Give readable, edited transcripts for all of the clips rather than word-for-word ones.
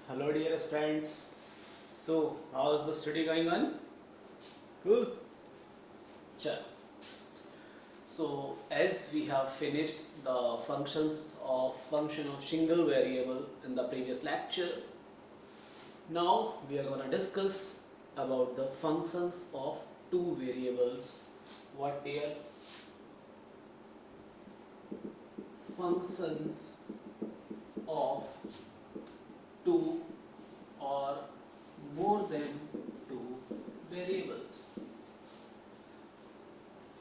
Hello dear friends. So how is the study going on? Cool. Sure. So as we have finished the function of single variable in the previous lecture, now we are going to discuss about the functions of two variables. What they are? Functions of two or more than two variables.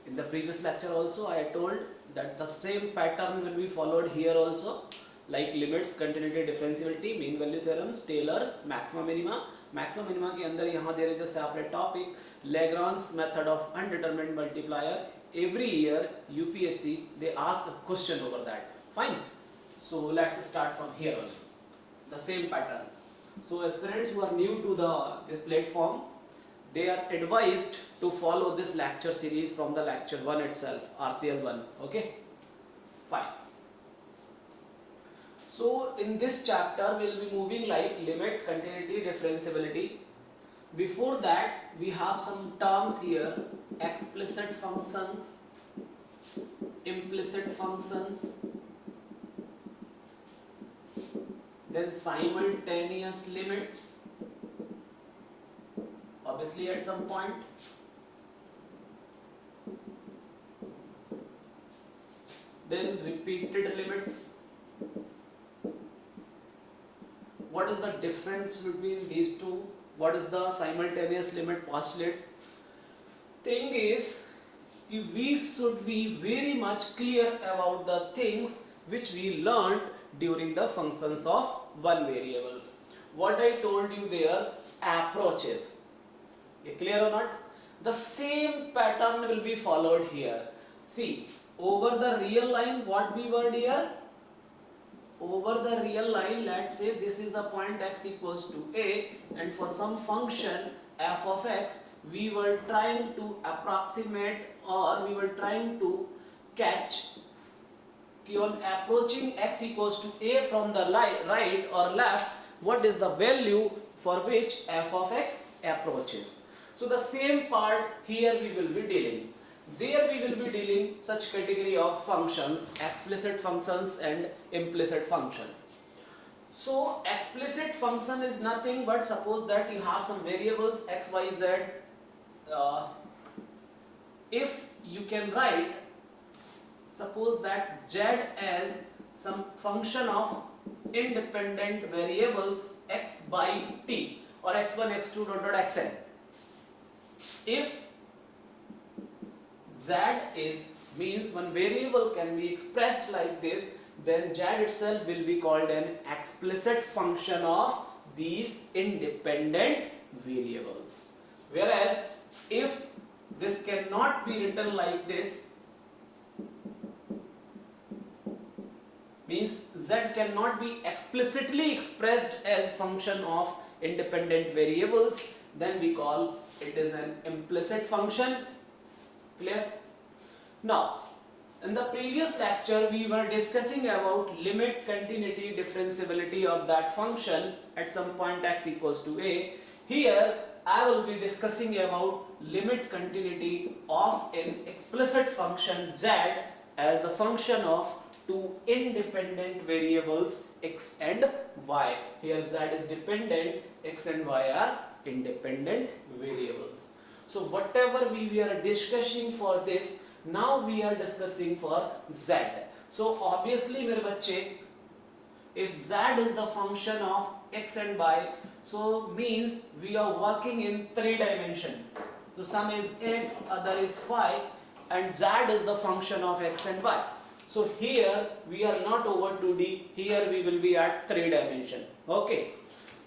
In the previous lecture also I told that the same pattern will be followed here also, like limits, continuity, differentiability, mean value theorems, Taylor's, maxima minima. Maxima minima के अंदर यहाँ there is a separate topic, Lagrange's method of undetermined multiplier. Every year UPSC they ask a question over that. Fine. So let's start from here also. The same pattern. So aspirants who are new to this platform, they are advised to follow this lecture series from the lecture 1 itself, RCL 1. Okay, fine. So in this chapter we will be moving like limit, continuity, differentiability. Before that we have some terms here: explicit functions, implicit functions, then simultaneous limits, obviously at some point, then repeated limits. What is the difference between these two? What is the simultaneous limit postulates? Thing is, we should be very much clear about the things which we learned during the functions of one variable. What I told you there, approaches. Clear or not? The same pattern will be followed here. See, over the real line, what we were here? Over the real line, let's say this is a point x equals to a, and for some function f of x, we were trying to approximate, or we were trying to catch on approaching x equals to a from the right or left, what is the value for which f of x approaches. So the same part here we will be dealing. There we will be dealing such category of functions, explicit functions and implicit functions. So explicit function is nothing but, suppose that you have some variables x, y, z. If you can write, suppose that z as some function of independent variables x by t, or x1, x2, xn. If z is means one variable can be expressed like this, then z itself will be called an explicit function of these independent variables. Whereas if this cannot be written like this, means z cannot be explicitly expressed as function of independent variables, then we call it is an implicit function. Clear? Now, in the previous lecture we were discussing about limit, continuity, differentiability of that function at some point x equals to a. Here I will be discussing about limit, continuity of an explicit function z as a function of two independent variables x and y. Here z is dependent, x and y are independent variables. So whatever we were discussing for this, now we are discussing for z. So obviously मेरे बच्चे, if z is the function of x and y, so means we are working in 3 dimension. So some is x, other is y, and z is the function of x and y. So here we are not over 2D, here we will be at 3 dimension. Okay.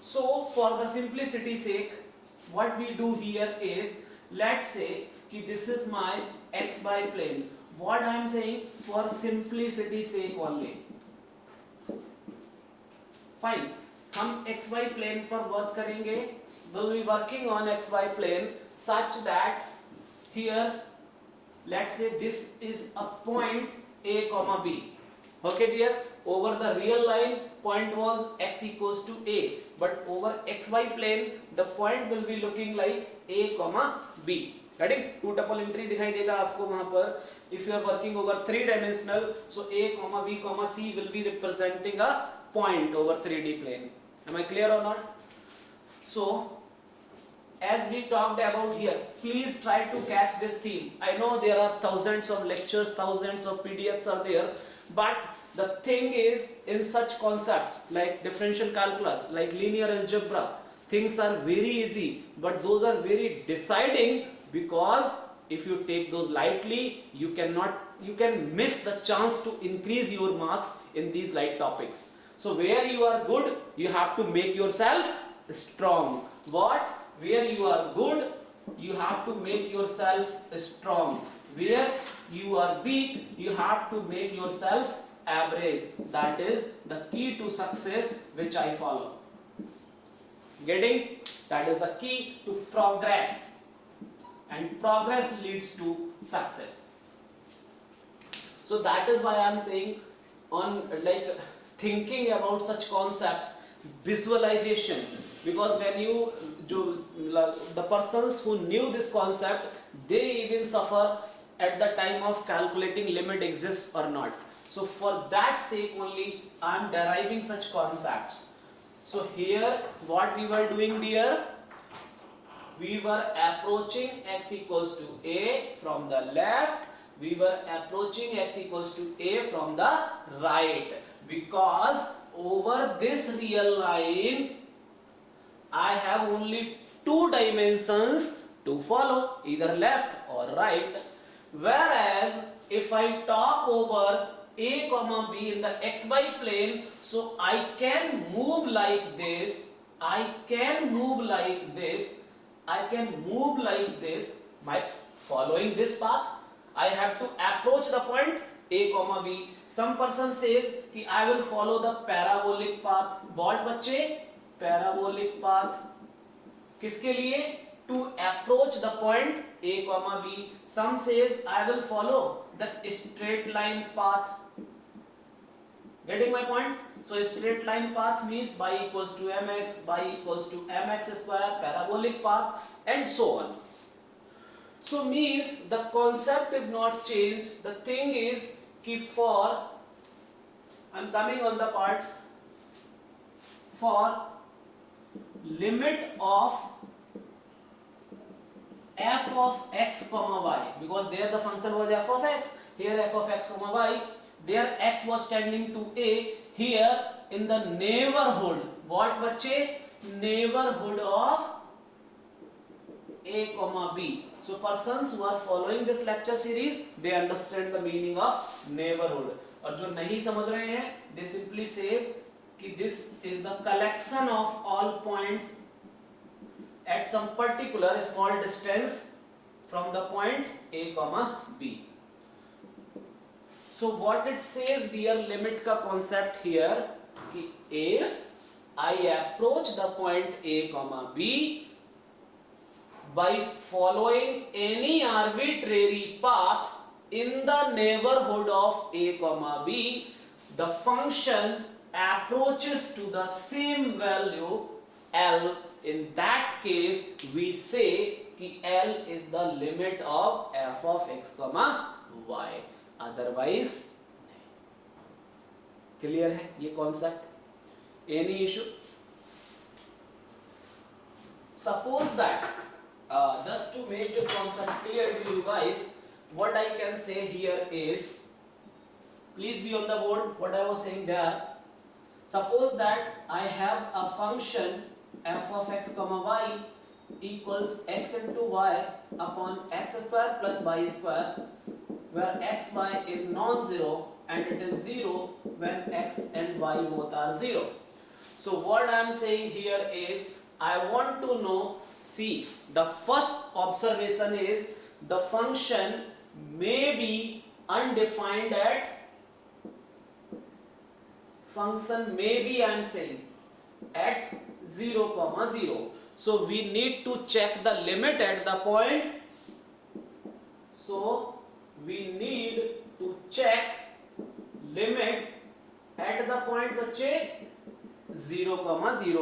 So for the simplicity sake, what we do here is, let's say कि this is my xy plane. What I am saying, for simplicity sake only. Fine. हम xy plane पर work करेंगे. Will be working on xy plane such that here, let's say this is a point a comma b. Okay dear. over the real line point was x equals to a, but over xy plane the point will be looking like a comma b. getting? Two tuple entry दिखाई देगा आपको वहां पर. if you are working over three dimensional, so a comma b comma c will be representing a point over 3D plane. am I clear or not? So as we talked about here, please try to catch this theme. I know there are thousands of lectures, thousands of PDFs are there, but the thing is, in such concepts like differential calculus, like linear algebra, things are very easy, but those are very deciding, because if you take those lightly, you can miss the chance to increase your marks in these light topics. So where you are good, you have to make yourself strong. What? Where you are good, you have to make yourself strong. Where you are weak, you have to make yourself average. That is the key to success, which I follow. Getting? That is the key to progress, and progress leads to success. So that is why I am saying, on like thinking about such concepts, visualization, because when you the persons who knew this concept, they even suffer at the time of calculating limit exists or not. So for that sake only I am deriving such concepts. So here what we were doing, dear, we were approaching x equals to a from the left, we were approaching x equals to a from the right, because over this real line I have only two dimensions to follow, either left or right. Whereas if I talk over a comma b in the xy plane, so I can move like this, I can move like this, I can move like this by following this path. I have to approach the point a comma b. Some person says कि I will follow the parabolic path. What बच्चे? Parabolic path किसके लिए? To approach the point a comma b. Some says I will follow the straight line path. Getting my point? So straight line path means y equals to mx, y equals to mx square, parabolic path, and so on. So means the concept is not changed. The thing is कि for, I'm coming on the part, for limit of f of x comma y, because there the function was f of x, here f of x comma y, there x was tending to a, here in the neighborhood, what बच्चे? Neighborhood of a comma b. So persons who are following this lecture series, they understand the meaning of neighborhood. और जो नहीं समझ रहे हैं, they simply says कि this is the collection of all points at some particular small distance from the point a comma b. So what it says, dear, limit का concept here कि if I approach the point a comma b by following any arbitrary path in the neighborhood of a comma b, the function approaches to the same value L. In that case we say कि L is the limit of f of x comma y. Otherwise clear है ये concept? Any issue? Suppose that just to make this concept clear to you guys, what I can say here is, please be on the board what I was saying there. Suppose that I have a function f of x comma y equals x into y upon x square plus y square, where x y is non-zero and it is 0 when x and y both are 0. So what I am saying here is, I want to know, see, the first observation is the function may be undefined at, function may be, I am saying, at 0 comma 0. So we need to check the limit at the point. So we need to check limit at the point बच्चे 0,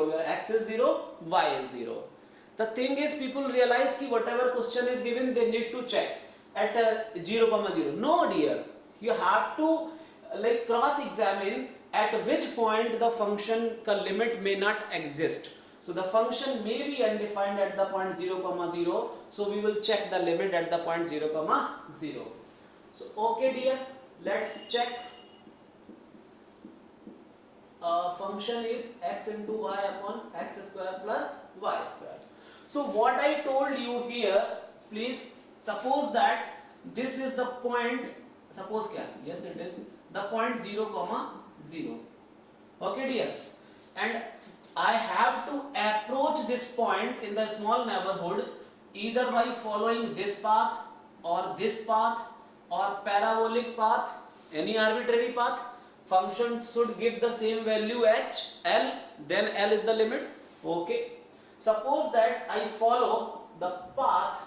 where x is 0, y is 0. The thing is, people realize कि whatever question is given, they need to check at 0, 0. No, dear, you have to like cross-examine at which point the function का limit may not exist. So the function may be undefined at the point 0, 0. So we will check the limit at the point 0, 0. So okay, dear, let's check. Function is x into y upon x square plus y square. So what I told you here, please suppose that this is the point, suppose kya? Yes, it is the point 0, 0. Okay, dear, and I have to approach this point in the small neighborhood either by following this path or parabolic path, any arbitrary path. Function should give the same value h, l, then l is the limit. Okay. Suppose that I follow the path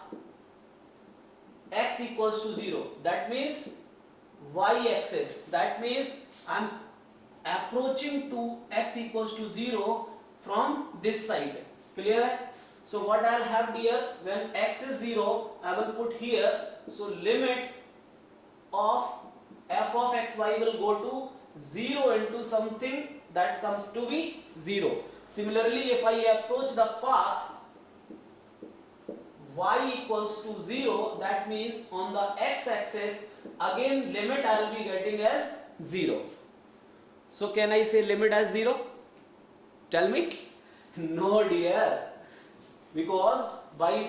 x equals to 0. That means y-axis. That means I am approaching to x equals to 0 from this side. Clear? So what I will have here, when x is 0, I will put here. So limit of f of xy will go to 0 into something that comes to be 0. Similarly, if I approach the path y equals to 0, that means on the x-axis, again limit I will be getting as 0. So can I say limit as 0? Tell me. No, dear, because by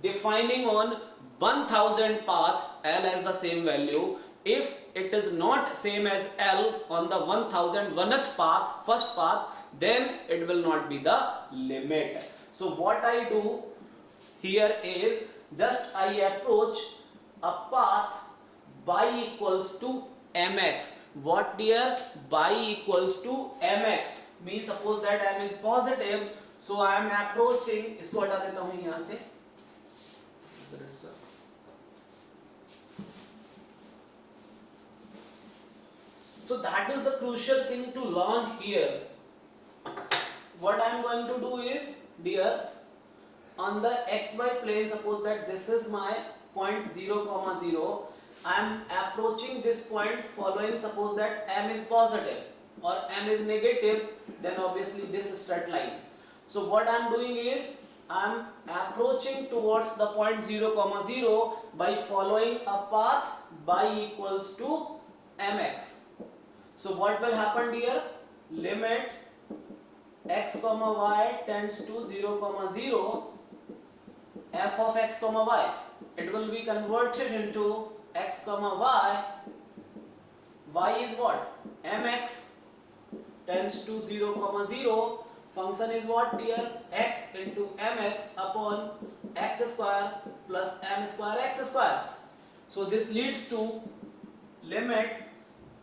defining on 1000 path l as the same value, if it is not same as l on the 1001th path, first path, then it will not be the limit. So what I do here is just I approach a path by equals to mx. What, dear? By equals to mx means suppose that m is positive, so I am approaching, इसको हटा देता हूँ यहाँ से. So that is the crucial thing to learn here. What I am going to do is, dear, on the xy plane, suppose that this is my point 0, 0. I am approaching this point following, suppose that m is positive or m is negative, then obviously this straight line. So what I am doing is, I am approaching towards the point 0, 0 by following a path by equals to mx. So what will happen here? Limit x comma y tends to 0, 0 f of x comma y. It will be converted into x comma y. Y is what? Mx tends to 0, 0. Function is what, dear? X into mx upon x square plus m square x square. So this leads to limit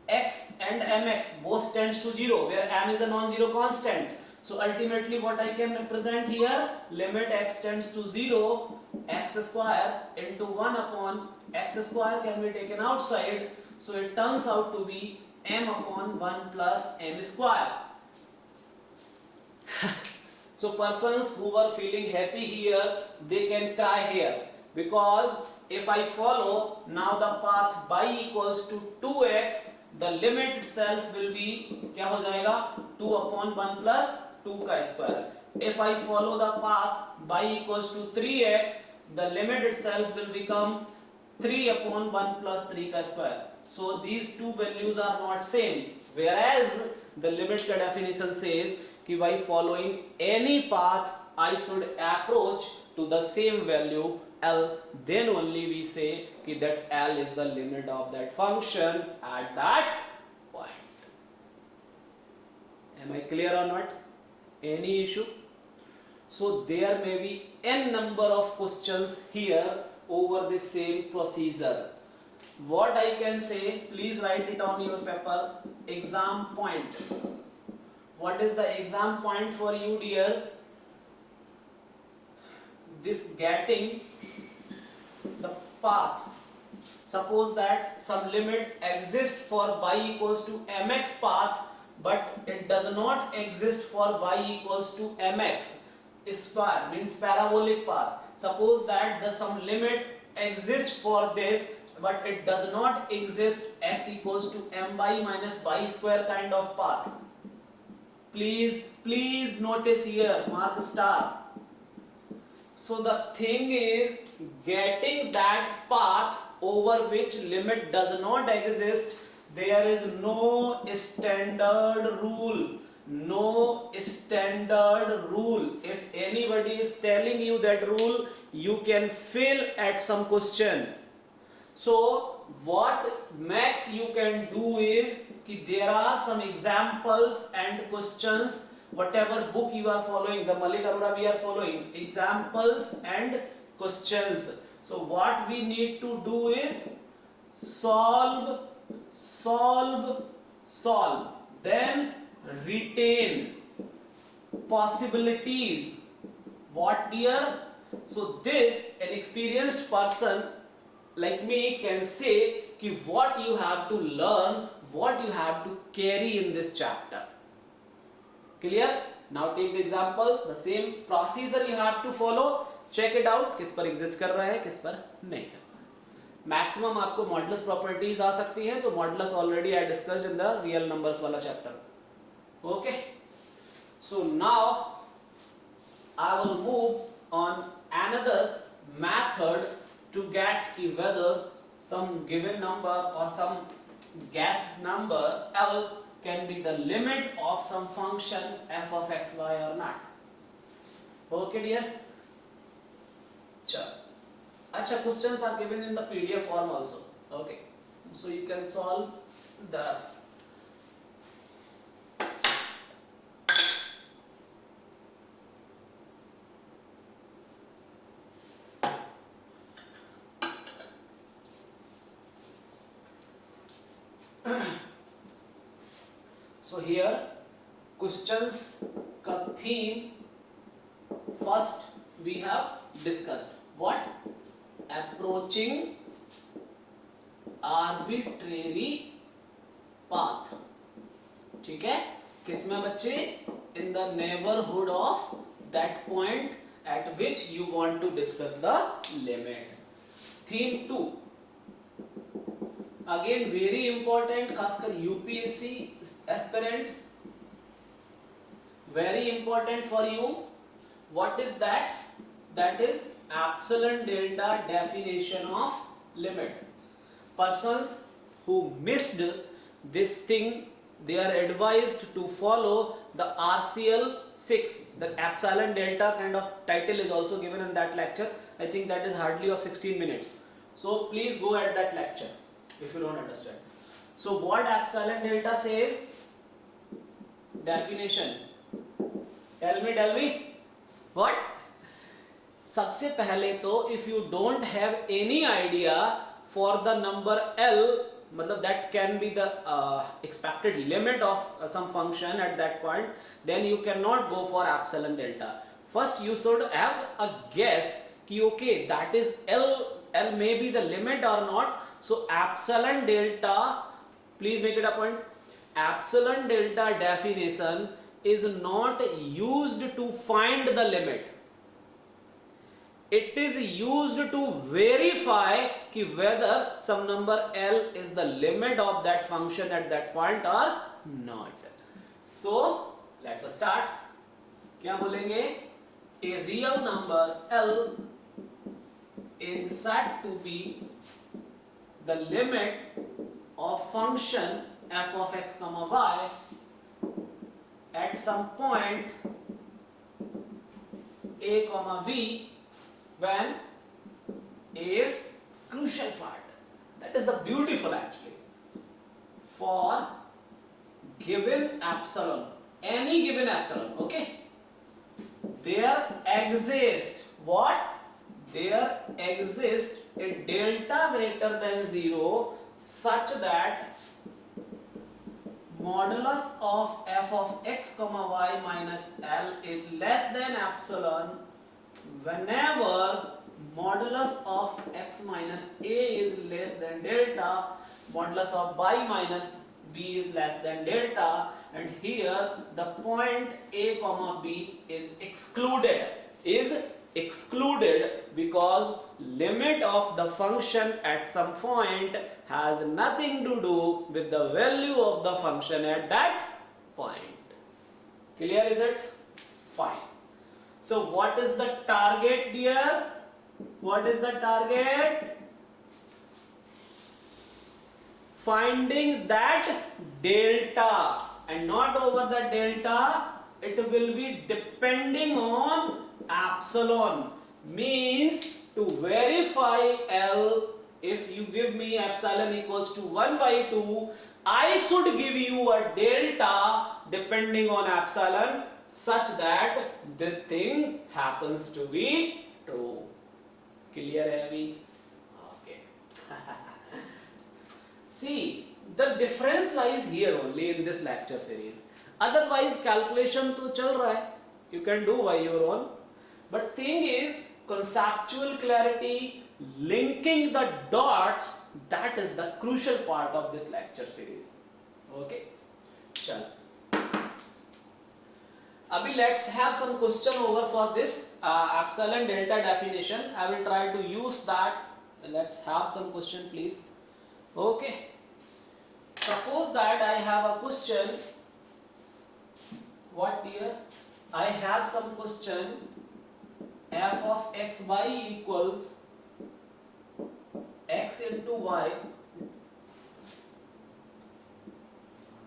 x and mx both tends to 0, where m is a non-zero constant. So ultimately what I can represent here, limit x tends to 0, x square into 1 upon x square can be taken outside. So it turns out to be m upon 1 plus m square. So persons who were feeling happy here, they can cry here, because if I follow now the path by equals to 2x, the limit itself will be क्या हो जाएगा 2 upon 1 plus 2 का square. If I follow the path by equals to 3x, the limit itself will become 3 upon 1 plus 3 का square. So these two values are not same, whereas the limit का definition says कि by following any path I should approach to the same value L, then only we say that L is the limit of that function at that point. Am I clear or not? Any issue? So there may be n number of questions here over the same procedure. What I can say, please write it on your paper. Exam point. What is the exam point for you, dear? This getting the path suppose that some limit exists for y equals to mx path, but it does not exist for y equals to mx square, means parabolic path. Suppose that the some limit exists for this, but it does not exist x equals to my minus y square kind of path. Please notice here, mark star. So the thing is, getting that path over which limit does not exist, there is no standard rule. No standard rule. If anybody is telling you that rule, you can fail at some question. So what max you can do is कि there are some examples and questions, whatever book you are following, the Malik Arora we are following, examples and questions. So what we need to do is solve, then retain possibilities. What dear? So this, an experienced person like me can say कि what you have to learn, what you have to carry in this chapter. Clear? Now take the examples, the same procedure you have to follow. Check it out, किस पर exist कर रहा है, किस पर नहीं कर रहा है. Maximum आपको modulus properties आ सकती है, तो modulus already I discussed in the real numbers वाला chapter. Okay? So now I will move on another method to get whether some given number or some guessed number L can be the limit of some function f of x, y or not. Okay dear? Acha, questions are given in the PDF form also. Okay. So you can solve the so here questions का theme first we have discussed. What? Approaching arbitrary path. ठीक है? किसमें बच्चे? In the neighborhood of that point at which you want to discuss the limit. Theme 2. Again very important, खासकर UPSC aspirants. Very important for you. What is that? That is epsilon delta definition of limit. Persons who missed this thing, they are advised to follow the RCL 6. The epsilon delta kind of title is also given in that lecture. I think that is hardly of 16 minutes. So please go at that lecture if you don't understand. So what epsilon delta says? Definition. Tell me. What? सबसे पहले तो if you don't have any idea for the number L, मतलब that can be the expected limit of some function at that point, then you cannot go for epsilon delta. First you should have a guess कि okay, that is L may be the limit or not. So epsilon delta, please make it a point, epsilon delta definition is not used to find the limit. It is used to verify कि whether some number L is the limit of that function at that point or not. So let's start. क्या बोलेंगे? A real number L is said to be the limit of function f of x comma y at some point a comma b, when if crucial part, that is the beautiful actually, for given epsilon, any given epsilon, okay, there exists what? There exists a delta greater than 0 such that modulus of f of x comma y minus L is less than epsilon whenever modulus of x minus a is less than delta, modulus of y minus b is less than delta, and here the point a comma b is excluded because limit of the function at some point has nothing to do with the value of the function at that point. Clear is it? Fine. So what is the target dear? What is the target? Finding that delta, and not over the delta, it will be depending on epsilon. Means to verify L, if you give me epsilon equals to 1 by 2, I should give you a delta depending on epsilon such that this thing happens to be true. Clear hai abhi? Okay. See, the difference lies here only in this lecture series. Otherwise calculation to chal raha hai, you can do by your own, but thing is conceptual clarity, linking the dots, that is the crucial part of this lecture series. Okay, chalo. Abhi let's have some question over for this epsilon delta definition. I will try to use that. Let's have some question please. Okay, suppose that I have a question. What dear? I have some question. F of x y equals x into y,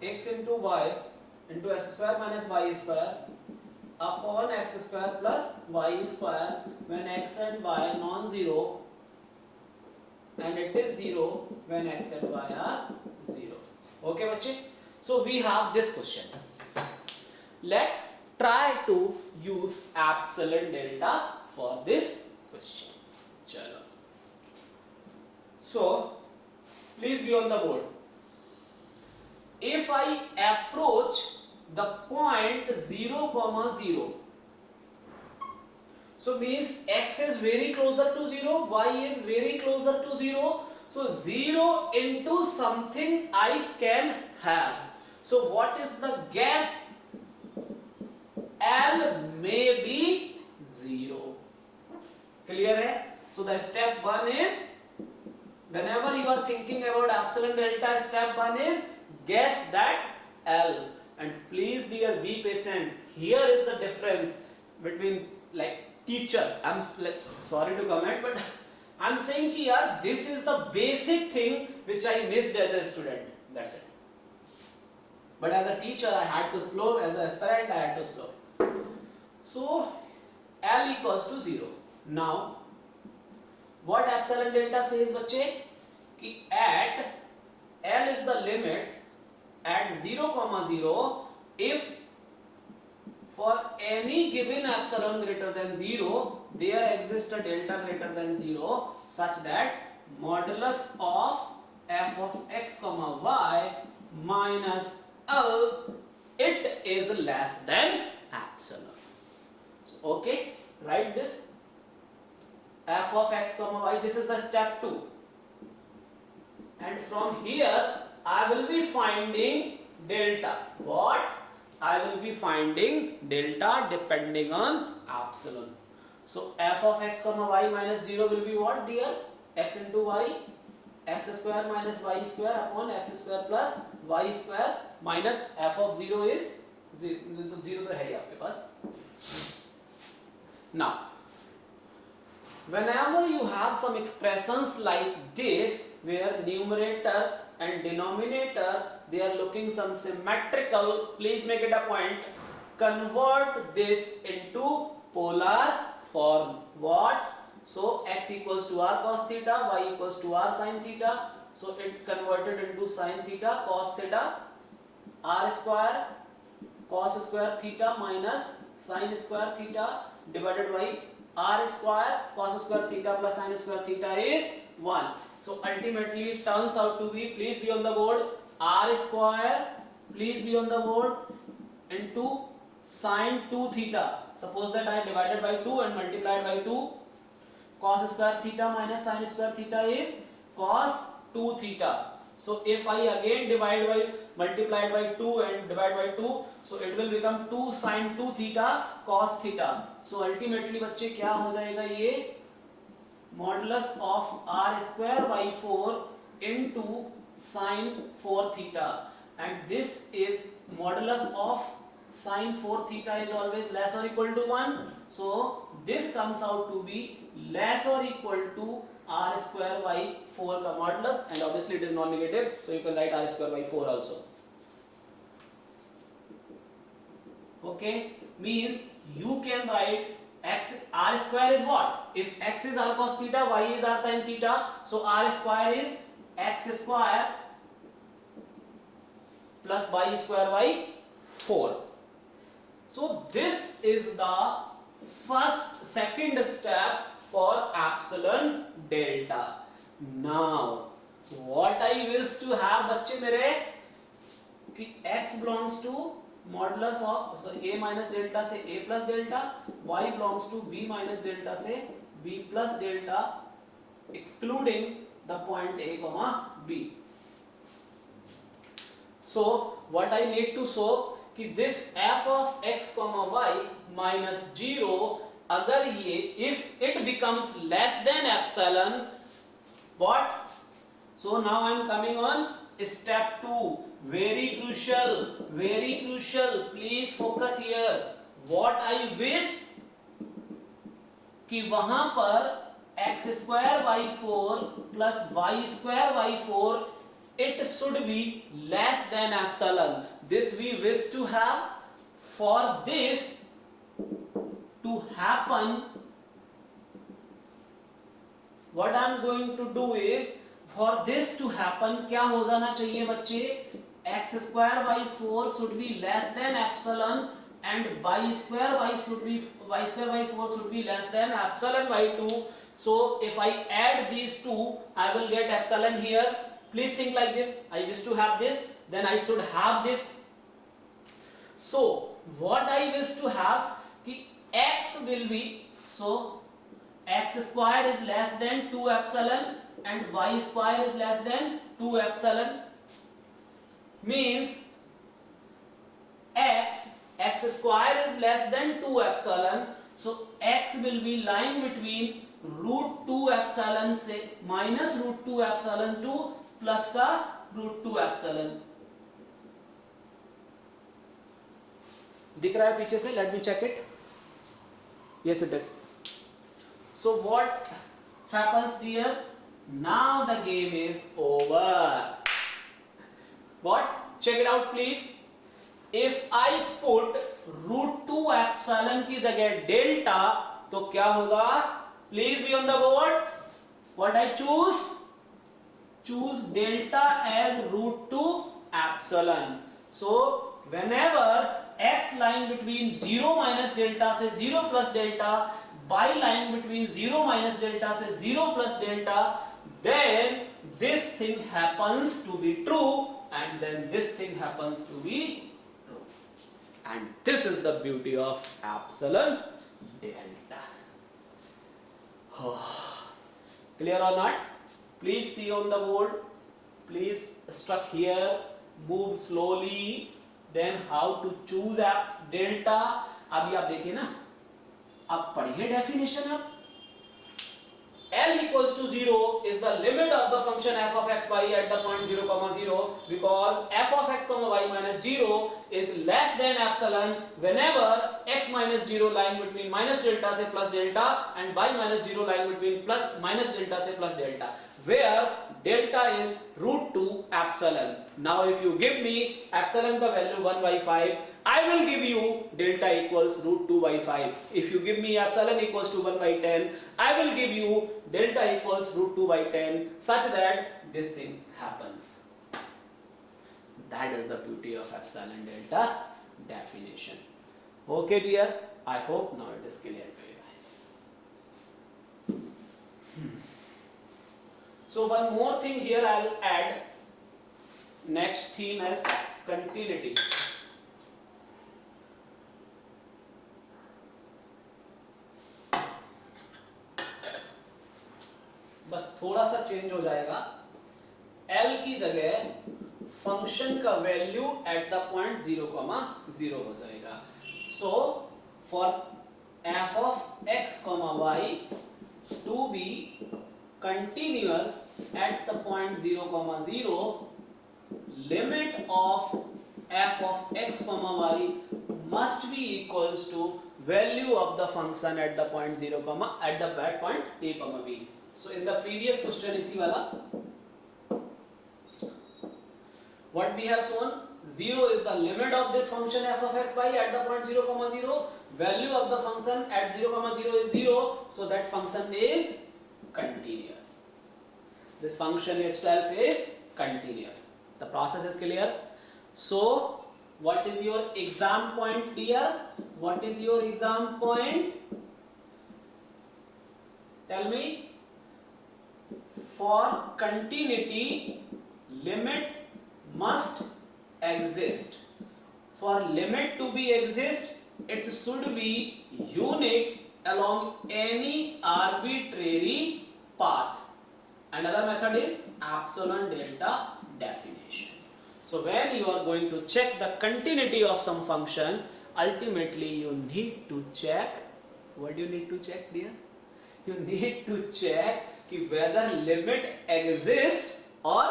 x into y into x square minus y square upon x square plus y square when x and y non-zero, and it is 0 when x and y are 0. Okay bache? So we have this question. Let's try to use epsilon delta for this question. Chalo. So please be on the board. If I approach the point 0 comma 0, so means x is very closer to 0, y is very closer to 0, so 0 into something I can have. So what is the guess? L may be 0. Clear hai? So the step 1 is, whenever you are thinking about epsilon delta, step 1 is guess that L. And please dear, be patient. Here is the difference between like teacher. I'm like, sorry to comment, but I'm saying ki yaar, this is the basic thing which I missed as a student. That's it. But as a teacher I had to explore, as an aspirant I had to explore. So L equals to 0. Now what epsilon delta says bache? Ki at L is the limit at 0 comma 0 if for any given epsilon greater than 0 there exists a delta greater than 0 such that modulus of f of x comma y minus L, it is less than epsilon. So, okay, write this f of x comma y, this is the step 2, and from here I will be finding delta. What? I will be finding delta depending on epsilon. So f of x comma y minus 0 will be what dear? X into y, x square minus y square upon x square plus y square minus f of 0 is 0 तो है ही आपके पास. Now whenever you have some expressions like this where numerator and denominator they are looking some symmetrical, please make it a point, convert this into polar form. What? So x equals to r cos theta, y equals to r sin theta, so it converted into sin theta cos theta, r square cos square theta minus sin square theta divided by r square cos square theta plus sin square theta is 1. So ultimately it turns out to be, please be on the board, r square, please be on the board, into sin 2 theta. Suppose that I divided by 2 and multiplied by 2. cos square theta minus sin square theta is cos 2 theta. So if I again multiply it by 2 and divide by 2, so it will become 2 sin 2 theta cos theta. So ultimately बच्चे क्या हो जाएगा ये modulus of r square by 4 into sin 4 theta, and this is modulus of sin 4 theta is always less or equal to 1, so this comes out to be less or equal to r square by 4 का modulus, and obviously it is non-negative, so you can write r square by 4 also. Okay, means you can write x, r square is what? If x is r cos theta, y is r sin theta, so r square is x square plus y square by 4. So this is the second step for epsilon delta. Now what I wish to have बच्चे मेरे कि x belongs to modulus of a minus delta से a plus delta, y belongs to b minus delta से b plus delta, excluding the point a comma b. So what I need to show कि this f of x comma y minus 0, अगर ये if it becomes less than epsilon, what? So now I am coming on step 2. Very crucial, please focus here. What I wish कि वहां पर x square by 4 plus y square by 4 it should be less than epsilon. This we wish to have. For this to happen, what I am going to do is, for this to happen क्या हो जाना चाहिए बच्चे, x square by 4 should be less than epsilon and y square by 4 should be less than epsilon by 2. So if I add these two, I will get epsilon here. Please think like this. I wish to have this, then I should have this. So what I wish to have कि x will be, so x square is less than 2 epsilon and y square is less than 2 epsilon, means x square is less than 2 epsilon, so x will be lying between root 2 epsilon से minus root 2 epsilon to plus का root 2 epsilon. दिख रहा है पीछे से? Let me check it. Yes, it is. So what happens here? Now the game is over. What? Check it out please. If I put root 2 epsilon की जगह delta, तो क्या होगा? Please be on the board. What I choose? Choose delta as root 2 epsilon. So whenever x lying between 0 minus delta से 0 plus delta, y lying between 0 minus delta से 0 plus delta, then this thing happens to be true and then this thing happens to be true. And this is the beauty of epsilon delta. Clear or not? Please see on the board. Please struck here, move slowly. Then how to choose delta. अभी आप देखिए ना, अब पढ़िए definition अब. L equals to 0 is the limit of the function f of x y at the point 0 comma 0, because f of x comma y minus 0 is less than epsilon whenever x minus 0 lying between minus delta से plus delta and y minus 0 lying between plus minus delta से plus delta, where delta is root 2 epsilon. Now if you give me epsilon का value 1 by 5, I will give you delta equals root 2 by 5. If you give me epsilon equals to 1 by 10, I will give you delta equals root 2 by 10, such that this thing happens. That is the beauty of epsilon delta definition. Okay dear, I hope now it is clear to you guys. So one more thing here I will add. Next theme as continuity. बस थोड़ा सा change हो जाएगा, L की जगह function का value at the point 0,0 हो जाएगा. So for f of x, y to be continuous at the point 0,0, limit of f of x, y must be equals to value of the function at the point 0, at the point a, b. So in the previous question इसी वाला what we have shown, 0 is the limit of this function f of x, y at the point 0,0. Value of the function at 0,0 is 0, so that function is continuous. This function itself is continuous. The process is clear. So what is your exam point, dear? What is your exam point? Tell me. For continuity, limit must exist. For limit to be exist, it should be unique along any arbitrary path. Another method is epsilon delta definition. So when you are going to check the continuity of some function, ultimately you need to check, what do you need to check, dear? You need to check whether limit exists or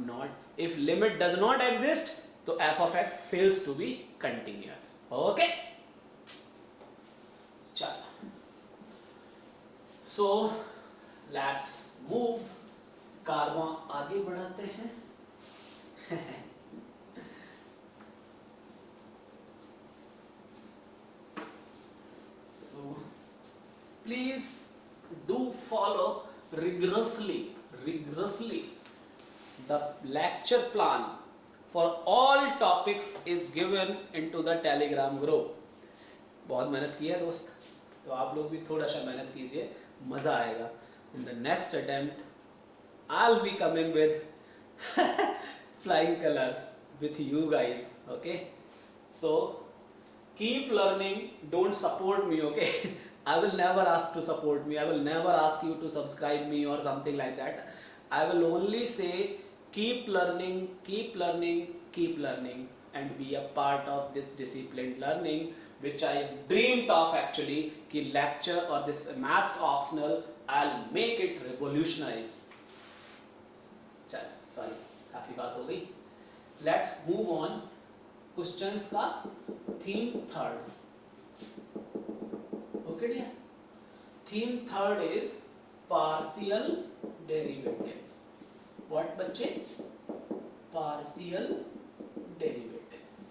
not. If limit does not exist, तो f of x fails to be continuous. Okay? चलो. So let's move. कारवां आगे बढ़ाते हैं. So please do follow rigorously the lecture plan for all topics is given into the Telegram group. बहुत मेहनत की है दोस्त, तो आप लोग भी थोड़ा सा मेहनत कीजिए, मजा आएगा. In the next attempt I'll be coming with flying colors with you guys. Okay, so keep learning, don't support me. Okay, I will never ask to support me, I will never ask you to subscribe me or something like that. I will only say keep learning, keep learning, keep learning, and be a part of this disciplined learning which I dreamed of actually, कि lecture or this maths optional I'll make it revolutionize. चल sorry, काफी बात हो गई. Let's move on. Questions का theme third. Okay dear? Theme third is partial derivatives. What बच्चे? Partial derivatives.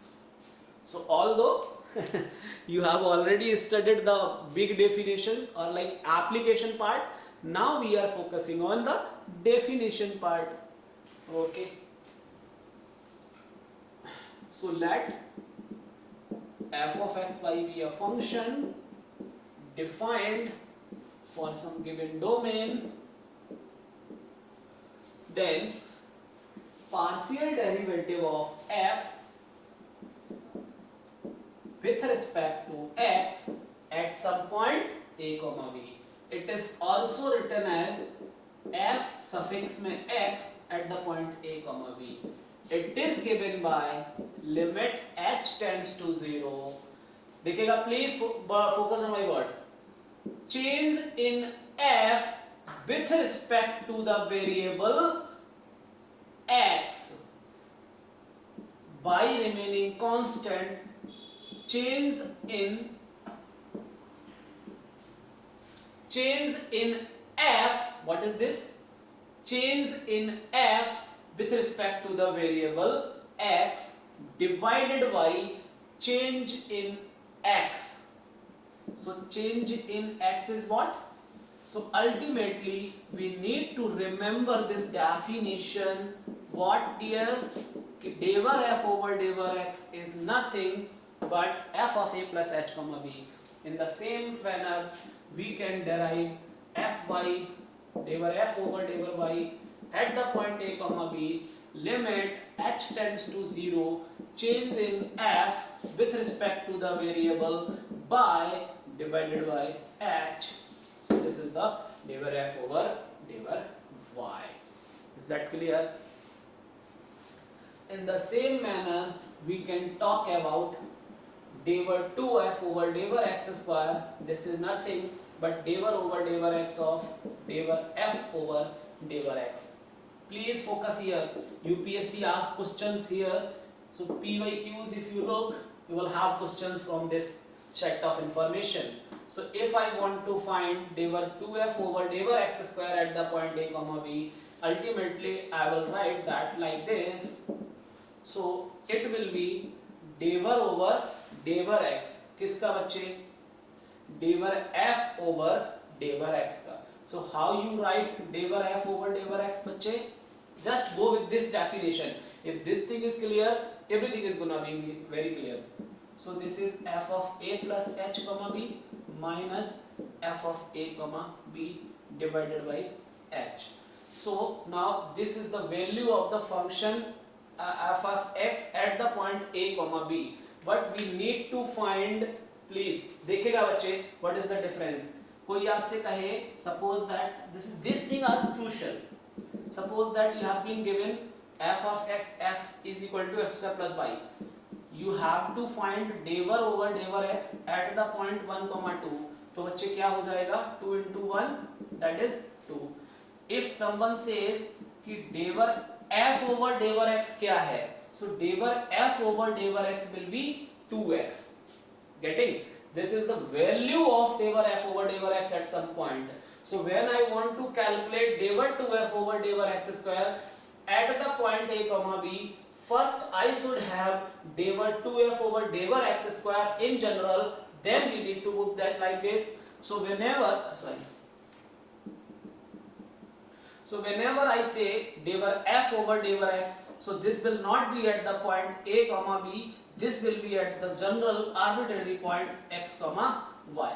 So although you have already studied the big definitions or like application part, now we are focusing on the definition part. Okay. So let f of x y be a function defined for some given domain, then partial derivative of f with respect to x at some point a comma b. It is also written as f suffix में x at the point a comma b. It is given by limit h tends to 0. देखिएगा, please focus on my words. Change in f with respect to the variable x by remaining constant. Change in f, what is this? Change in f with respect to the variable x divided by change in x. So change in x is what? So ultimately we need to remember this definition. What dear? Devar f over devar x is nothing but f of a plus h comma b. In the same manner we can derive fy devar f over devar y at the point a comma b, limit h tends to 0, change in f with respect to the variable by divided by h. So this is the devar f over devar y. Is that clear? In the same manner, we can talk about derivative 2f over derivative x square. This is nothing but derivative over derivative x of derivative f over derivative x. Please focus here. UPSC asks questions here. So PYQs, if you look, you will have questions from this set of information. So if I want to find derivative 2f over derivative x square at the point a comma b, ultimately I will write that like this. So it will be derivative over derivative x. किसका बच्चे? derivative f over derivative x का. So how you write derivative f over derivative x बच्चे? Just go with this definition. If this thing is clear, everything is gonna be very clear. So this is f of a plus h comma b minus f of a comma b divided by h. So now this is the value of the function f of x at the point a comma b, but we need to find, please देखिएगा बच्चे, what is the difference. कोई आपसे कहे, suppose that this thing is crucial. Suppose that you have been given f of x, f is equal to x square plus y. You have to find derivative over derivative x at the point 1 comma 2. तो बच्चे क्या हो जाएगा? 2 into 1, that is 2. If someone says कि derivative f over derivative x क्या है? So derivative f over derivative x will be 2x. Getting? This is the value of derivative f over derivative x at some point. So when I want to calculate derivative 2f over derivative x square at the point a comma b, first I should have derivative 2f over derivative x square in general. Then we need to book that like this. So whenever I say derivative f over derivative x, so this will not be at the point a comma b. This will be at the general arbitrary point x comma y.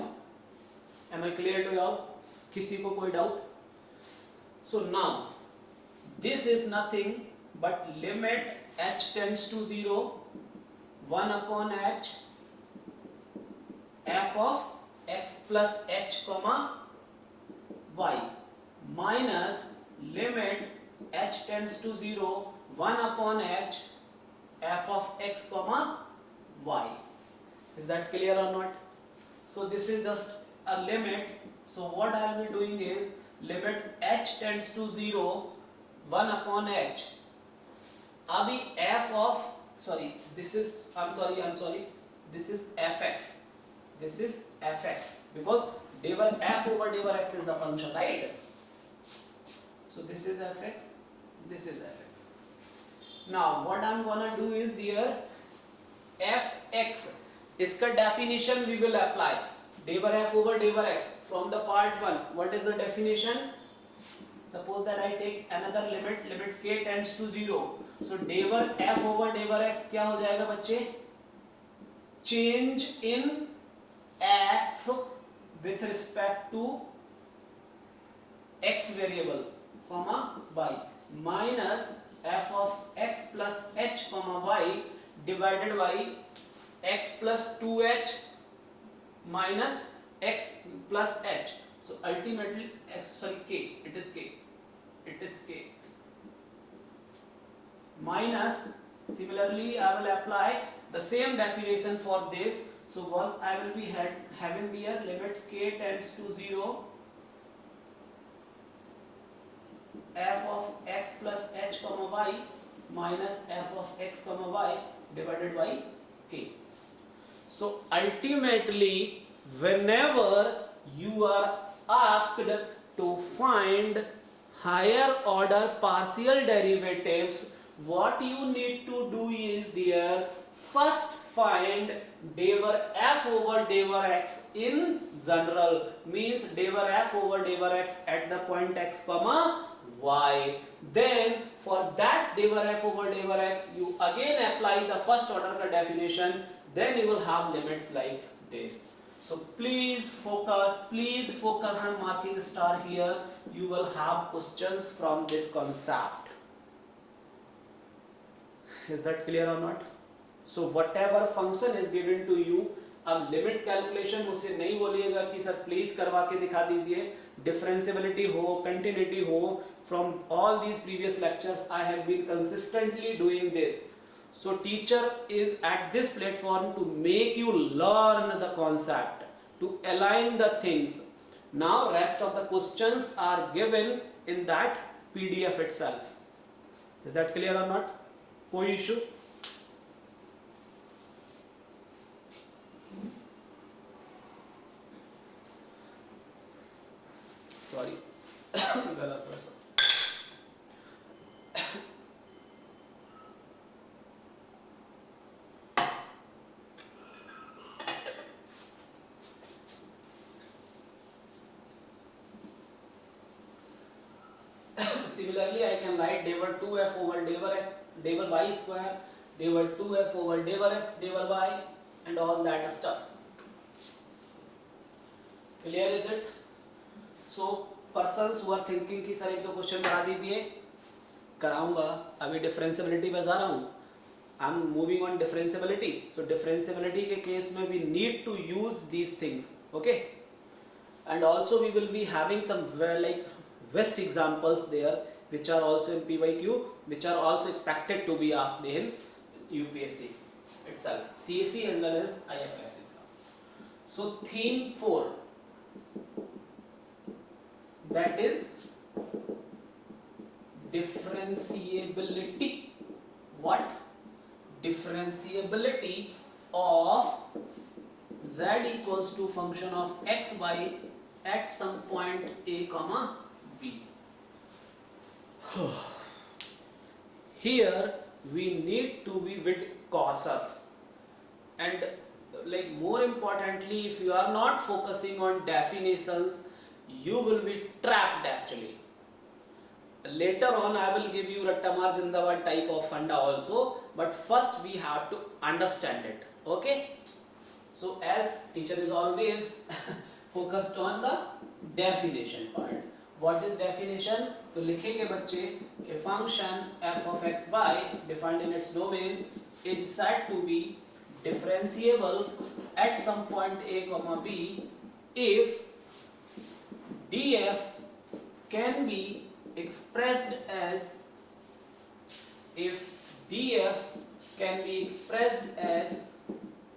Am I clear to you all? किसी को कोई doubt? So now this is nothing but limit h tends to 0, 1 upon h f of x plus h comma y minus limit h tends to 0, 1 upon h f of x comma y. Is that clear or not? So this is just a limit. So what I will be doing is limit h tends to 0, 1 upon h. अभी f of this is this is fx. This is fx because derivative f over derivative x is the function, right? So this is fx, this is fx. Now what I'm gonna do is here fx, इसका definition we will apply. Derivative f over derivative x from the part 1. What is the definition? Suppose that I take another limit k tends to 0. So derivative f over derivative x क्या हो जाएगा बच्चे? Change in f with respect to x variable comma y minus f of x plus h comma y divided by x plus 2h minus x plus h. So ultimately k, it is k minus, similarly I will apply the same definition for this. So what I will be having here limit k tends to 0, f of x plus h comma y minus f of x comma y divided by k. So ultimately whenever you are asked to find higher order partial derivatives, what you need to do is dear, first find derivative f over derivative x in general, means derivative f over derivative x at the point x comma y. Then for that derivative f over derivative x you again apply the first order ka definition, then you will have limits like this. So please focus, I'm marking a star here. You will have questions from this concept. Is that clear or not? So whatever function is given to you, अब limit calculation मुझसे नहीं बोलिएगा कि sir please करवा के दिखा दीजिए. differentiability ho, continuity ho, from all these previous lectures I have been consistently doing this. So teacher is at this platform to make you learn the concept, to align the things. Now rest of the questions are given in that PDF itself. Is that clear or not? कोई issue? Sorry. गला थोड़ा सा. Similarly, I can write day over 2f over day over x, day over y square, day over 2f over day over x, day over y, and all that stuff. Clear is it? So persons who are thinking कि sir एक दो question करा दीजिए, कराऊंगा. अभी differentiability पे जा रहा हूँ. I'm moving on differentiability. So differentiability के केस में we need to use these things. Okay? And also we will be having some like best examples there, which are also in PYQ, which are also expected to be asked in UPSC itself, CAC as well as IFS exam. So theme 4, that is differentiability. What? Differentiability of z equals to function of x, y at some point a comma b. Here we need to be with cautious, and like more importantly, if you are not focusing on definitions, you will be trapped actually. Later on I will give you Rattamar Jindawad type of funda also, but first we have to understand it. Okay? So as teacher is always focused on the definition part. What is definition? तो लिखेंगे बच्चे a function f of x y defined in its domain is said to be differentiable at some point a comma b if df can be expressed as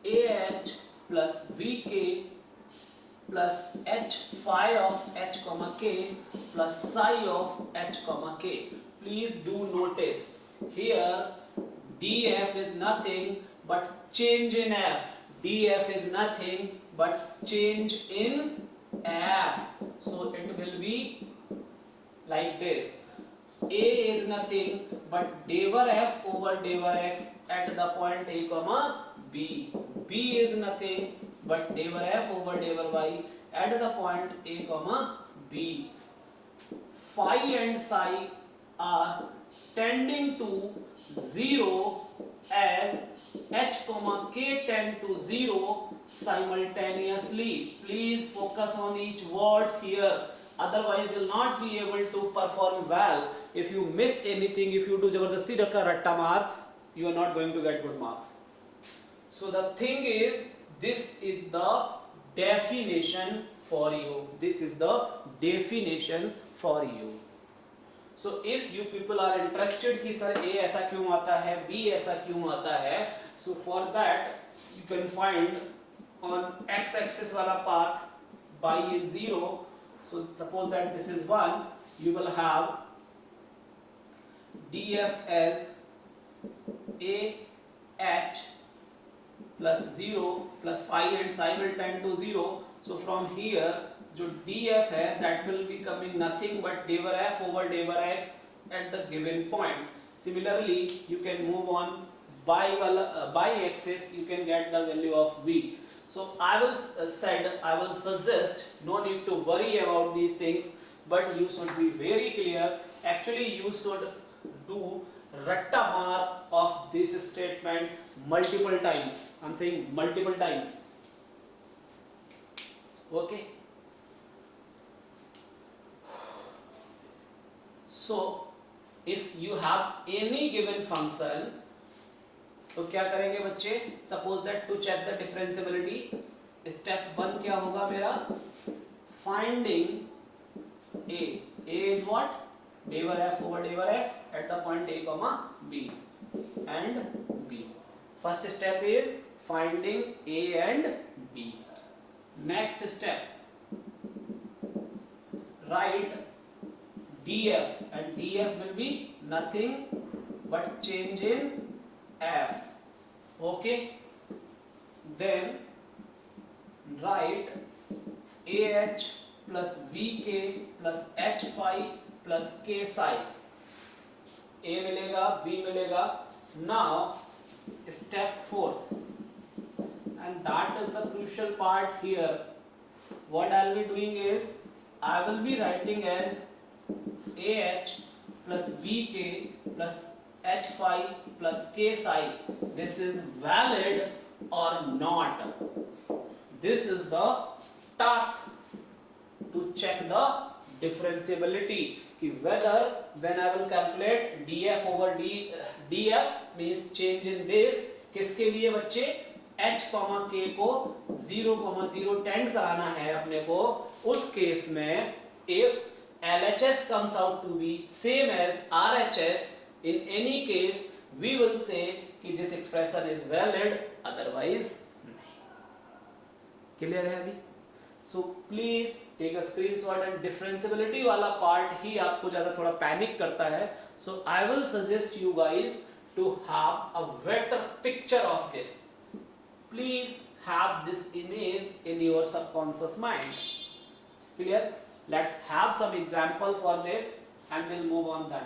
ah plus vk plus h phi of h comma k plus psi of h comma k. Please do notice here df is nothing but change in f. df is nothing but change in f. So it will be like this. A is nothing but d over f over d over x at the point a comma b. B is nothing but d over f over d over y at the point a comma b. Phi and psi are tending to 0 as h comma k tend to 0 simultaneously. Please focus on each words here, otherwise you will not be able to perform well. If you miss anything, if you do jabardasti ratta maar, you are not going to get good marks. So the thing is, this is the definition for you. This is the definition for you. So if you people are interested कि sir A ऐसा क्यों आता है, B ऐसा क्यों आता है, so for that you can find on x-axis वाला path y is 0. So suppose that this is 1, you will have df as a h plus 0 plus phi and psi will tend to 0. So from here जो df है that will be coming nothing but d over f over d over x at the given point. Similarly you can move on by axis, you can get the value of v. So I will suggest, no need to worry about these things, but you should be very clear. Actually you should do rattamar of this statement multiple times. I'm saying multiple times. Okay. So if you have any given function, तो क्या करेंगे बच्चे? Suppose that to check the differentiability, step 1 क्या होगा मेरा? Finding A. A is what? D over f over d over x at the point A comma B and B. First step is finding A and B. Next step, write df, and df will be nothing but change in f. Okay, then write ah plus vk plus h phi plus k psi. A मिलेगा, B मिलेगा. Now step 4, and that is the crucial part here. What I'll be doing is I will be writing as ah plus vk plus h phi plus k psi. This is valid or not. This is the task to check the differentiability, कि whether when I will calculate df over df means change in this, किसके लिए बच्चे, h k को 0,0 tend कराना है अपने को. उस केस में if LHS comes out to be same as RHS, in any case we will say कि this expression is valid, otherwise नहीं. Clear है अभी? So please take a screenshot, and differentiability वाला part ही आपको ज़्यादा थोड़ा पैनिक करता है. So I will suggest you guys to have a better picture of this. Please have this image in your subconscious mind. Clear? Let's have some example for this and we'll move on then.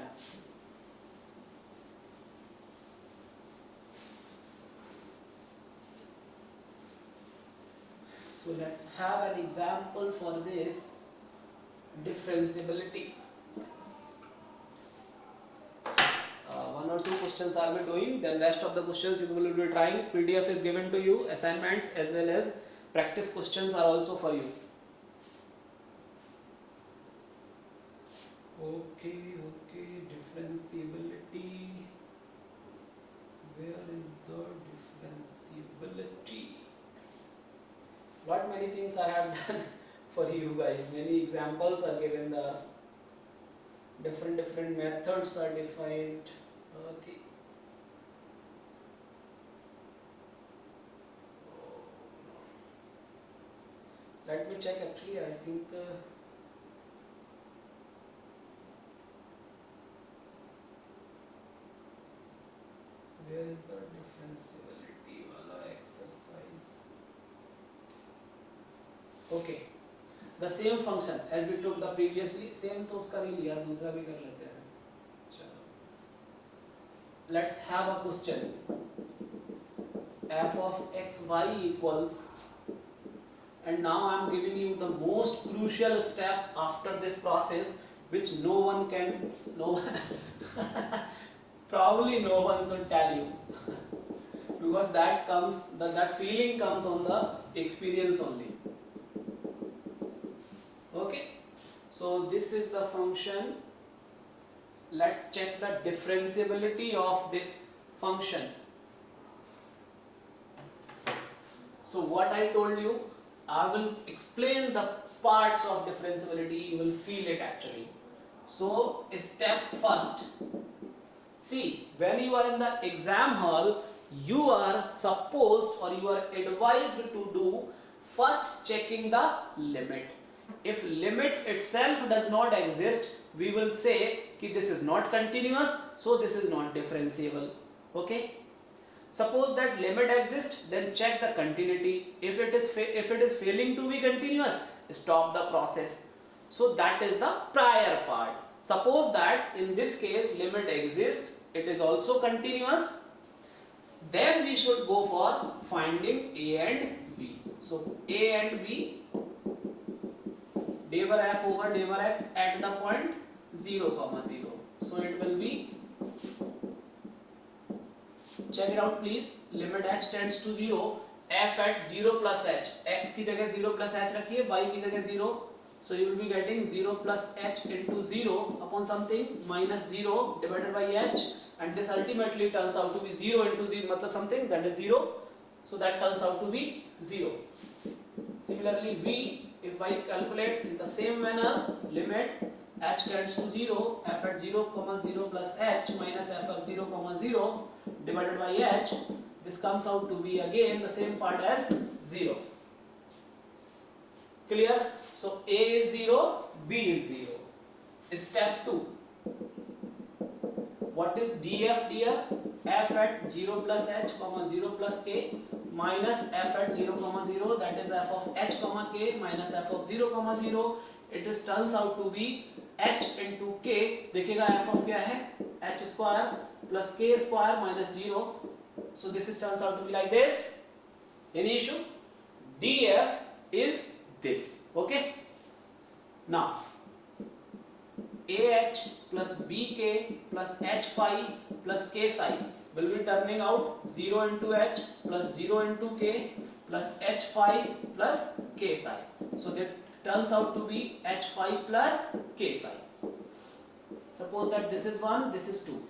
So let's have an example for this differentiability. One or two questions I'll be doing, then rest of the questions you will be trying. PDF is given to you, assignments as well as practice questions are also for you. Okay, differentiability. Where is the differentiability? What many things I have done for you guys. Many examples are given there. Different methods are defined. Okay. Let me check actually. I think where is the differentiability wala exercise? Okay, the same function as we took the previously, same तो उसका नहीं लिया, दूसरा भी कर लेते हैं. चलो, let's have a question. F of x y equals, and now I am giving you the most crucial step after this process, which no one probably no one should tell you, because that feeling comes on the experience only. Okay, so this is the function. Let's check the differentiability of this function. So what I told you, I will explain the parts of differentiability, you will feel it actually. So step first, see, when you are in the exam hall, you are supposed or you are advised to do first checking the limit. If limit itself does not exist, we will say कि this is not continuous, so this is not differentiable. Okay? Suppose that limit exists, then check the continuity. If it is failing to be continuous, stop the process. So that is the prior part. Suppose that in this case limit exists, it is also continuous, then we should go for finding A and B. So A and B, d over f over d over x at the point 0, 0. So it will be, check it out please, limit h tends to 0, f at 0 plus h, x की जगह 0 plus h रखिए, y की जगह 0, so you will be getting 0 plus h into 0 upon something minus 0 divided by h, and this ultimately turns out to be 0 into 0 मतलब something that is 0, so that turns out to be 0. Similarly, v, if I calculate in the same manner, limit h tends to 0, f at 0 comma 0 plus h minus f of 0 comma 0 divided by h, this comes out to be again the same part as 0. Clear? So a is 0, b is 0. Step 2. What is df dear? F at 0 plus h comma 0 plus k minus f at 0 comma 0, that is f of h comma k minus f of 0 comma 0. It is turns out to be h into k. देखिएगा f of क्या है? h square plus k square minus 0. So this is turns out to be like this. Any issue? df is this. Okay. Now ah plus bk plus h phi plus k psi will be turning out 0 into h plus 0 into k plus h phi plus k psi. So that turns out to be h phi plus k psi. Suppose that this is 1, this is 2.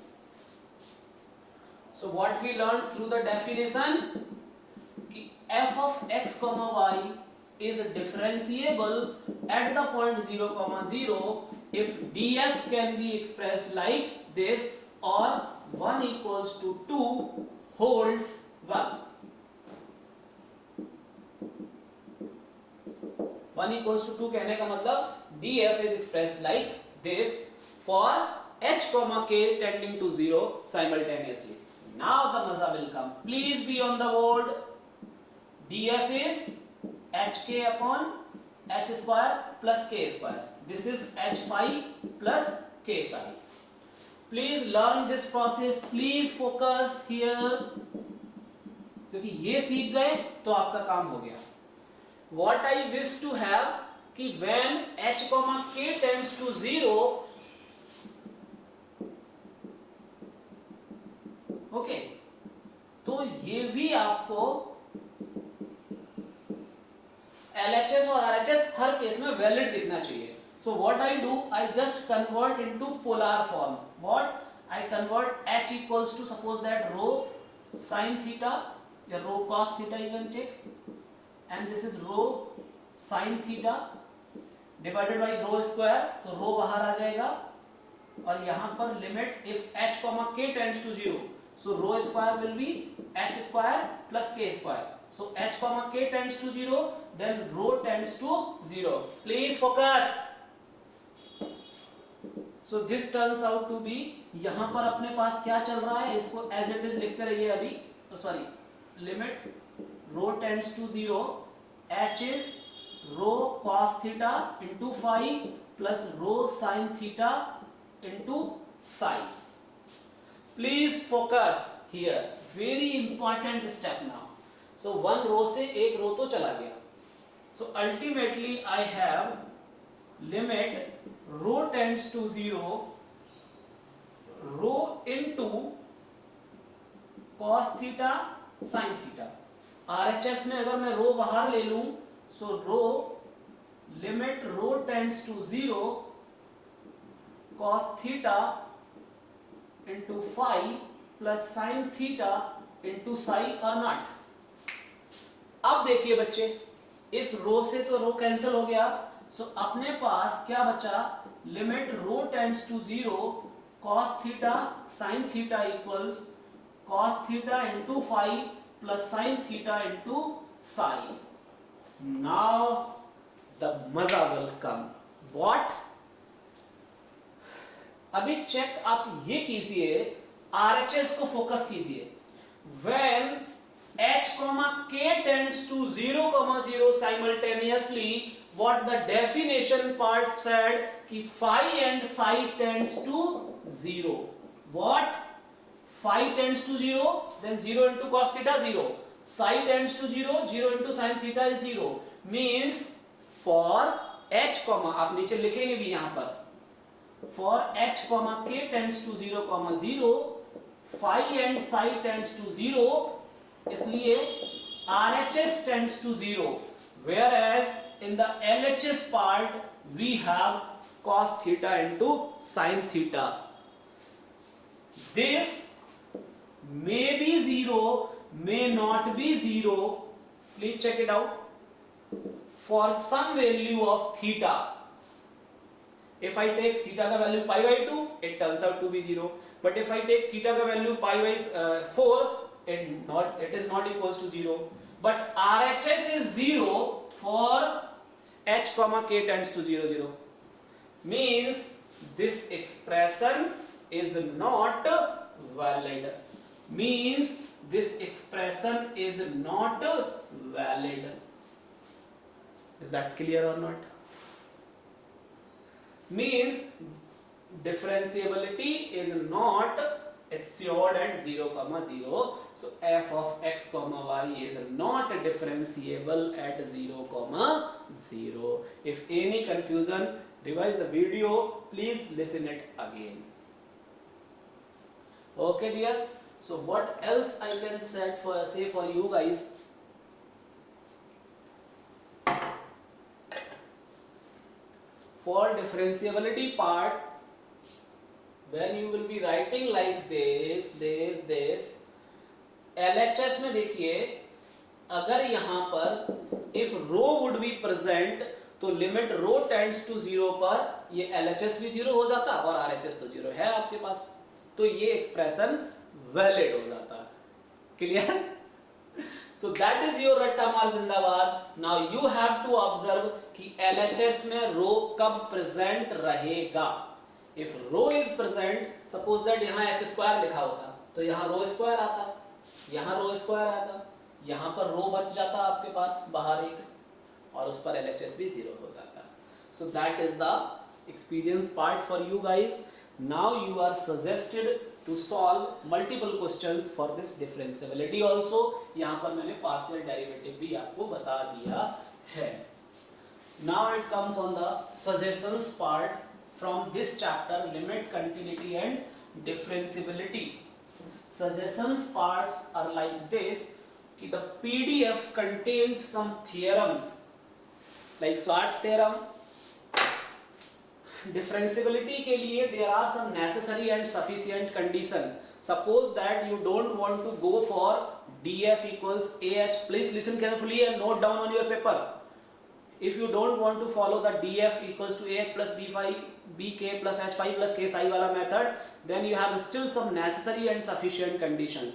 So what we learned through the definition, f of x comma y is differentiable at the point 0 comma 0 if df can be expressed like this, or 1 equals to 2 holds 1. 1 equals to 2 कहने का मतलब df is expressed like this for h comma k tending to 0 simultaneously. Now the maza will come. Please be on the board. df is hk upon h square plus k square. This is h phi plus k psi. Please learn this process. Please focus here. क्योंकि ये सीख गए तो आपका काम हो गया. What I wish to have कि when h comma k tends to 0, okay, तो ये भी आपको LHS और RHS हर केस में वैलिड दिखना चाहिए. So what I do, I just convert into polar form. What? I convert h equals to, suppose that rho sin theta या rho cos theta you can take, and this is rho sin theta divided by rho square. तो rho बाहर आ जाएगा और यहाँ पर limit if h comma k tends to 0, so rho square will be h square plus k square. So h comma k tends to 0, then rho tends to 0. Please focus. So this turns out to be, यहाँ पर अपने पास क्या चल रहा है, इसको as it is लिखते रहिए अभी. Sorry, limit rho tends to 0, h is rho cos theta into phi plus rho sin theta into psi. Please focus here. Very important step now. So one row से एक रो तो चला गया. So ultimately I have limit rho tends to 0, rho into cos theta sin theta. RHS में अगर मैं रो बाहर ले लूं, so row limit rho tends to 0 cos theta into phi plus sin theta into psi or not. अब देखिए बच्चे, इस रो से तो रो कैंसिल हो गया. सो अपने पास क्या बचा, limit row tends to 0 cos theta sin theta equals cos theta into phi plus sin theta into psi. Now the मजा will come. What? अभी चेक आप ये कीजिए, RHS को फोकस कीजिए. When h comma k tends to 0 comma 0 simultaneously, what the definition part said कि phi and psi tends to 0. What? Phi tends to 0, then 0 into cos theta 0. Psi tends to 0, 0 into sin theta is 0. Means for h comma, आप नीचे लिखेंगे भी यहाँ पर, for h comma k tends to 0 comma 0, phi and psi tends to 0, इसलिए RHS tends to 0, whereas in the LHS part we have cos theta into sin theta. This may be 0, may not be 0. Please check it out. for some value of theta. If I take theta का value pi by 2, it turns out to be 0. But if I take theta का value pi by 4, it is not equals to 0. But RHS is 0 for h comma k tends to 0 0. Means this expression is not valid. Means this expression is not valid. Is that clear or not? Means differentiability is not assured at 0 comma 0. So f of x comma y is not differentiable at 0 comma 0. If any confusion, revise the video, please listen it again. Okay dear, so what else I can say for you guys? For differentiability part, when you will be writing like this, LHS में देखिए, अगर यहाँ पर if rho would be present, तो limit rho tends to 0 पर ये LHS भी 0 हो जाता और RHS तो 0 है आपके पास, तो ये expression valid हो जाता. Clear? So that is your रट्टा मार जिंदाबाद. Now you have to observe कि LHS में rho कब present रहेगा. If rho is present, suppose that यहाँ h square लिखा होता, तो यहाँ rho square आता, यहाँ rho square आता, यहाँ पर rho बच जाता आपके पास बाहर एक, और उस पर LHS भी 0 हो जाता. So that is the experience part for you guys. Now you are suggested to solve multiple questions for this differentiability also. यहाँ पर मैंने partial derivative भी आपको बता दिया है. Now it comes on the suggestions part from this chapter, limit, continuity and differentiability. Suggestions parts are like this, कि the PDF contains some theorems like Schwarz theorem. Differentiability के लिए there are some necessary and sufficient condition. Suppose that you don't want to go for df equals ah, please listen carefully and note down on your paper. If you don't want to follow the df equals to ah plus b5 bk plus h5 plus k psi wala method, then you have still some necessary and sufficient conditions.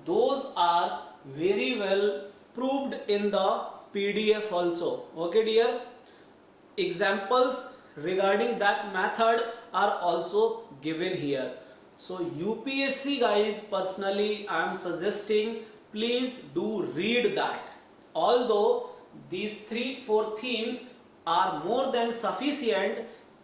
Those are very well proved in the PDF also. Okay dear, examples regarding that method are also given here. So UPSC guys, personally I am suggesting please do read that. Although these 3-4 themes are more than sufficient,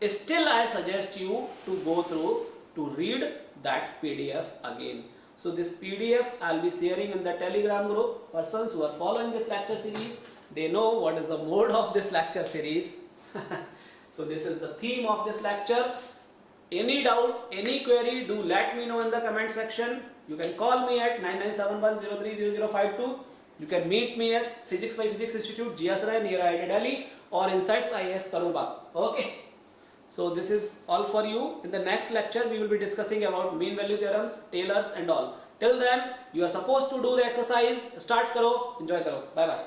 still I suggest you to go through to read that PDF again. So this PDF I'll be sharing in the Telegram group. Persons who are following this lecture series, they know what is the mode of this lecture series. So this is the theme of this lecture. Any doubt, any query, do let me know in the comment section. You can call me at 9971030052. You can meet me as Physics by Physics Institute, GSRI near IIT Delhi or Insights IAS Karuba. Okay. So this is all for you. In the next lecture, we will be discussing about mean value theorems, Taylor's and all. Till then, you are supposed to do the exercise. Start karo, enjoy karo. Bye bye.